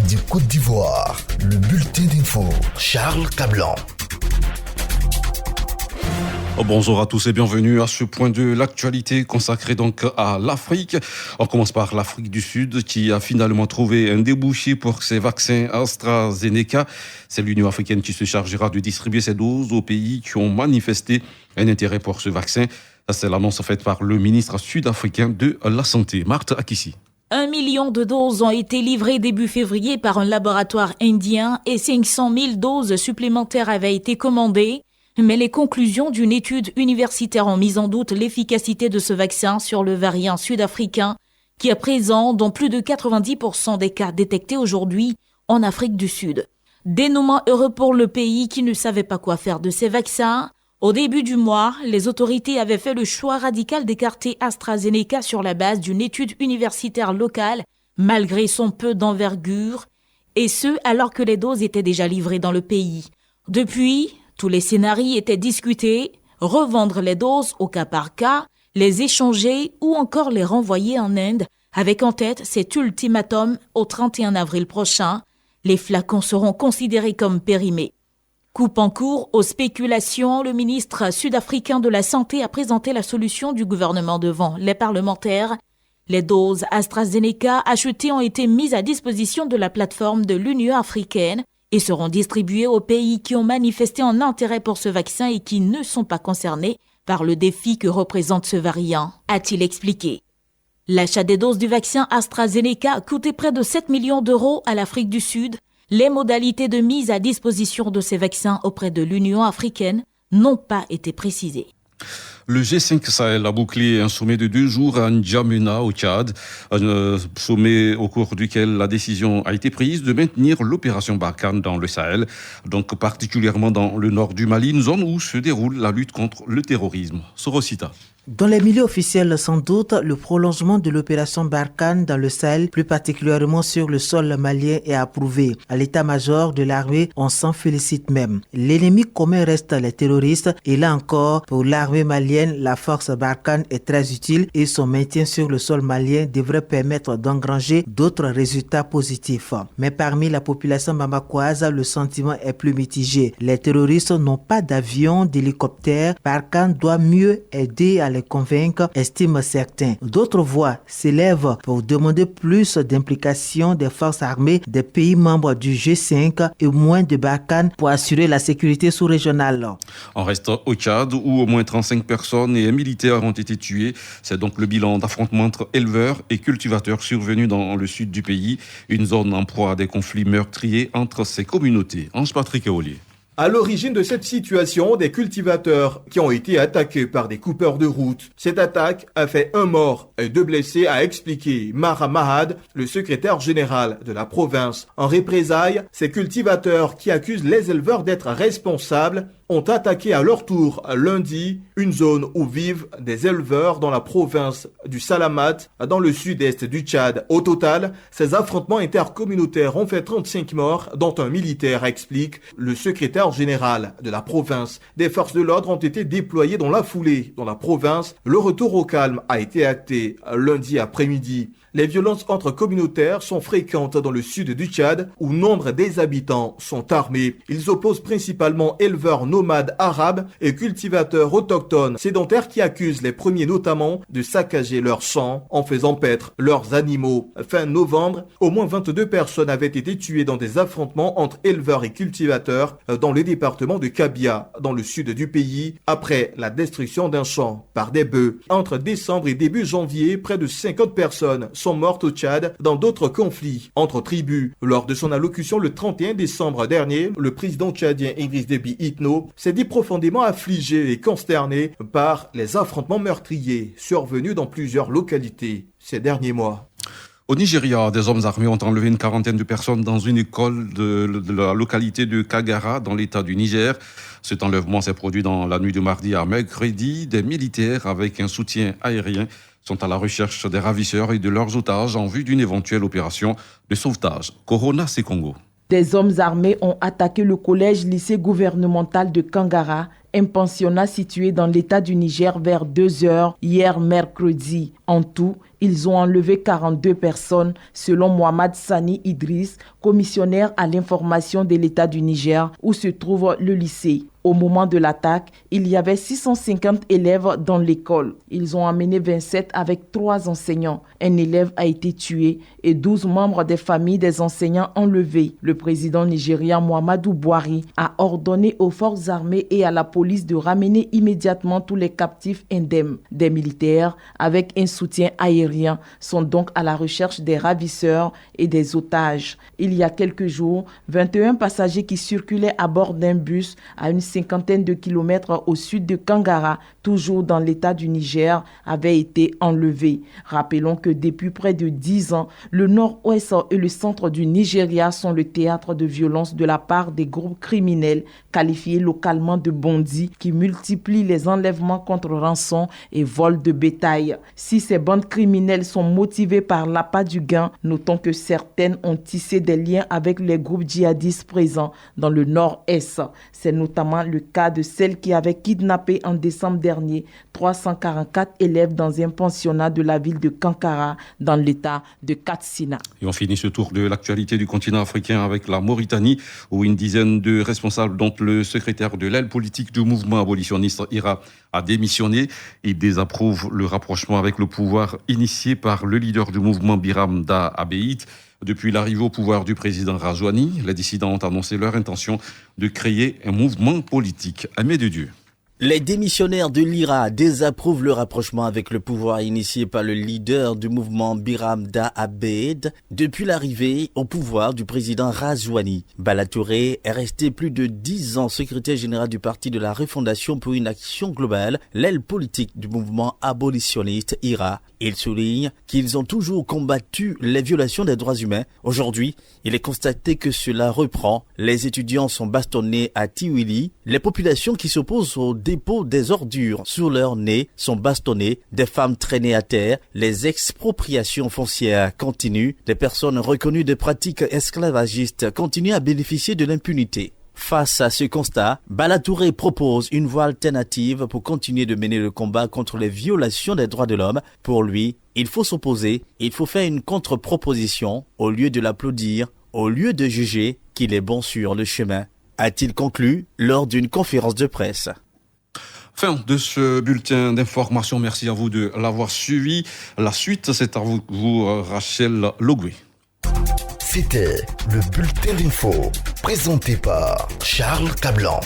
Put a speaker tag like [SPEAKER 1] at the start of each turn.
[SPEAKER 1] Radio Côte d'Ivoire, le bulletin d'info, Charles Cablan.
[SPEAKER 2] Bonjour à tous et bienvenue à ce point de l'actualité consacré donc à l'Afrique. On commence par l'Afrique du Sud qui a finalement trouvé un débouché pour ses vaccins AstraZeneca. C'est l'Union africaine qui se chargera de distribuer ces doses aux pays qui ont manifesté un intérêt pour ce vaccin. C'est l'annonce faite par le ministre sud-africain de la Santé, Marthe Akissi.
[SPEAKER 3] 1 million de doses ont été livrées début février par un laboratoire indien et 500 000 doses supplémentaires avaient été commandées. Mais les conclusions d'une étude universitaire ont mis en doute l'efficacité de ce vaccin sur le variant sud-africain qui est présent dans plus de 90% des cas détectés aujourd'hui en Afrique du Sud. Dénouement heureux pour le pays qui ne savait pas quoi faire de ces vaccins. Au début du mois, les autorités avaient fait le choix radical d'écarter AstraZeneca sur la base d'une étude universitaire locale, malgré son peu d'envergure, et ce alors que les doses étaient déjà livrées dans le pays. Depuis, tous les scénarios étaient discutés, revendre les doses au cas par cas, les échanger ou encore les renvoyer en Inde, avec en tête cet ultimatum au 31 avril prochain. Les flacons seront considérés comme périmés. Coupe en cours aux spéculations, le ministre sud-africain de la Santé a présenté la solution du gouvernement devant les parlementaires. Les doses AstraZeneca achetées ont été mises à disposition de la plateforme de l'Union africaine et seront distribuées aux pays qui ont manifesté un intérêt pour ce vaccin et qui ne sont pas concernés par le défi que représente ce variant, a-t-il expliqué. L'achat des doses du vaccin AstraZeneca a coûté près de 7 millions d'euros à l'Afrique du Sud. Les modalités de mise à disposition de ces vaccins auprès de l'Union africaine n'ont pas été précisées.
[SPEAKER 2] Le G5 Sahel a bouclé un sommet de 2 jours à N'Djamena au Tchad, un sommet au cours duquel la décision a été prise de maintenir l'opération Barkhane dans le Sahel, donc particulièrement dans le nord du Mali, une zone où se déroule la lutte contre le terrorisme. Sorosita.
[SPEAKER 4] Dans les milieux officiels, sans doute, le prolongement de l'opération Barkhane dans le Sahel, plus particulièrement sur le sol malien, est approuvé. À l'état-major de l'armée, on s'en félicite même. L'ennemi commun reste les terroristes et là encore, pour l'armée malienne, la force Barkhane est très utile et son maintien sur le sol malien devrait permettre d'engranger d'autres résultats positifs. Mais parmi la population bamakoise, le sentiment est plus mitigé. Les terroristes n'ont pas d'avions, d'hélicoptères. Barkhane doit mieux aider à les convaincre, estiment certains. D'autres voix s'élèvent pour demander plus d'implication des forces armées des pays membres du G5 et moins de Barkhane pour assurer la sécurité sous-régionale.
[SPEAKER 2] On reste au Tchad où au moins 35 personnes et un militaire ont été tués. C'est donc le bilan d'affrontements entre éleveurs et cultivateurs survenus dans le sud du pays, une zone en proie à des conflits meurtriers entre ces communautés. Ange-Patrick Eolier.
[SPEAKER 5] À l'origine de cette situation, des cultivateurs qui ont été attaqués par des coupeurs de route. Cette attaque a fait 1 mort et 2 blessés, a expliqué Mara Mahad, le secrétaire général de la province. En représailles, ces cultivateurs qui accusent les éleveurs d'être responsables ont attaqué à leur tour lundi une zone où vivent des éleveurs dans la province du Salamat, dans le sud-est du Tchad. Au total, ces affrontements intercommunautaires ont fait 35 morts, dont un militaire, explique le secrétaire général de la province. Des forces de l'ordre ont été déployées dans la foulée. Dans la province, le retour au calme a été acté lundi après-midi. Les violences entre communautaires sont fréquentes dans le sud du Tchad où nombre des habitants sont armés. Ils opposent principalement éleveurs nomades arabes et cultivateurs autochtones sédentaires qui accusent les premiers notamment de saccager leurs champs en faisant paître leurs animaux. Fin novembre, au moins 22 personnes avaient été tuées dans des affrontements entre éleveurs et cultivateurs dans le département de Kabia, dans le sud du pays, après la destruction d'un champ par des bœufs. Entre décembre et début janvier, près de 50 personnes sont mortes au Tchad dans d'autres conflits entre tribus. Lors de son allocution le 31 décembre dernier, le président tchadien Idriss Déby Itno s'est dit profondément affligé et consterné par les affrontements meurtriers survenus dans plusieurs localités ces derniers mois.
[SPEAKER 2] Au Nigeria, des hommes armés ont enlevé une quarantaine de personnes dans une école de la localité de Kagara, dans l'état du Niger. Cet enlèvement s'est produit dans la nuit de mardi à mercredi. Des militaires avec un soutien aérien sont à la recherche des ravisseurs et de leurs otages en vue d'une éventuelle opération de sauvetage. Corona, c'est Congo.
[SPEAKER 6] Des hommes armés ont attaqué le collège-lycée gouvernemental de Kangara, un pensionnat situé dans l'état du Niger vers 2h hier mercredi. En tout, ils ont enlevé 42 personnes, selon Mohamed Sani Idriss, commissionnaire à l'information de l'état du Niger, où se trouve le lycée. Au moment de l'attaque, il y avait 650 élèves dans l'école. Ils ont amené 27 avec 3 enseignants. Un élève a été tué et 12 membres des familles des enseignants enlevés. Le président nigérien Muhammadu Buhari a ordonné aux forces armées et à la police de ramener immédiatement tous les captifs indemnes. Des militaires, avec un soutien aérien, sont donc à la recherche des ravisseurs et des otages. Il y a quelques jours, 21 passagers qui circulaient à bord d'un bus à une cinquantaine de kilomètres au sud de Kangara, toujours dans l'état du Niger, avaient été enlevés. Rappelons que depuis près de 10 ans, le nord-ouest et le centre du Nigeria sont le théâtre de violences de la part des groupes criminels qualifiés localement de bandits qui multiplient les enlèvements contre rançon et vols de bétail. Si ces bandes criminelles sont motivées par l'appât du gain, notons que certaines ont tissé des liens avec les groupes djihadistes présents dans le nord-est. C'est notamment le cas de celle qui avait kidnappé en décembre dernier 344 élèves dans un pensionnat de la ville de Kankara dans l'état de Katsina.
[SPEAKER 2] Et on finit ce tour de l'actualité du continent africain avec la Mauritanie, où une dizaine de responsables, dont le secrétaire de l'aile politique du mouvement abolitionniste IRA, a démissionné. Il désapprouve le rapprochement avec le pouvoir initié par le leader du mouvement Biram Da Abeid. Depuis l'arrivée au pouvoir du président Razouani, les dissidents ont annoncé leur intention de créer un mouvement politique. Aimé de Dieu.
[SPEAKER 7] Les démissionnaires de l'IRA désapprouvent le rapprochement avec le pouvoir initié par le leader du mouvement Biram Da Abeid depuis l'arrivée au pouvoir du président Razouani. Bala Touré est resté plus de 10 ans secrétaire général du Parti de la Refondation pour une action globale, l'aile politique du mouvement abolitionniste IRA. Il souligne qu'ils ont toujours combattu les violations des droits humains. Aujourd'hui, il est constaté que cela reprend. Les étudiants sont bastonnés à Tiwili. Les populations qui s'opposent au dépôt des ordures sur leur nez sont bastonnées. Des femmes traînées à terre. Les expropriations foncières continuent. Les personnes reconnues de pratiques esclavagistes continuent à bénéficier de l'impunité. Face à ce constat, Bala Touré propose une voie alternative pour continuer de mener le combat contre les violations des droits de l'homme. Pour lui, il faut s'opposer, il faut faire une contre-proposition au lieu de l'applaudir, au lieu de juger qu'il est bon sur le chemin, a-t-il conclu lors d'une conférence de presse.
[SPEAKER 2] Fin de ce bulletin d'information. Merci à vous de l'avoir suivi. La suite, c'est à vous, Rachel Logoué.
[SPEAKER 1] C'était le bulletin d'info, présenté par Charles Cablan.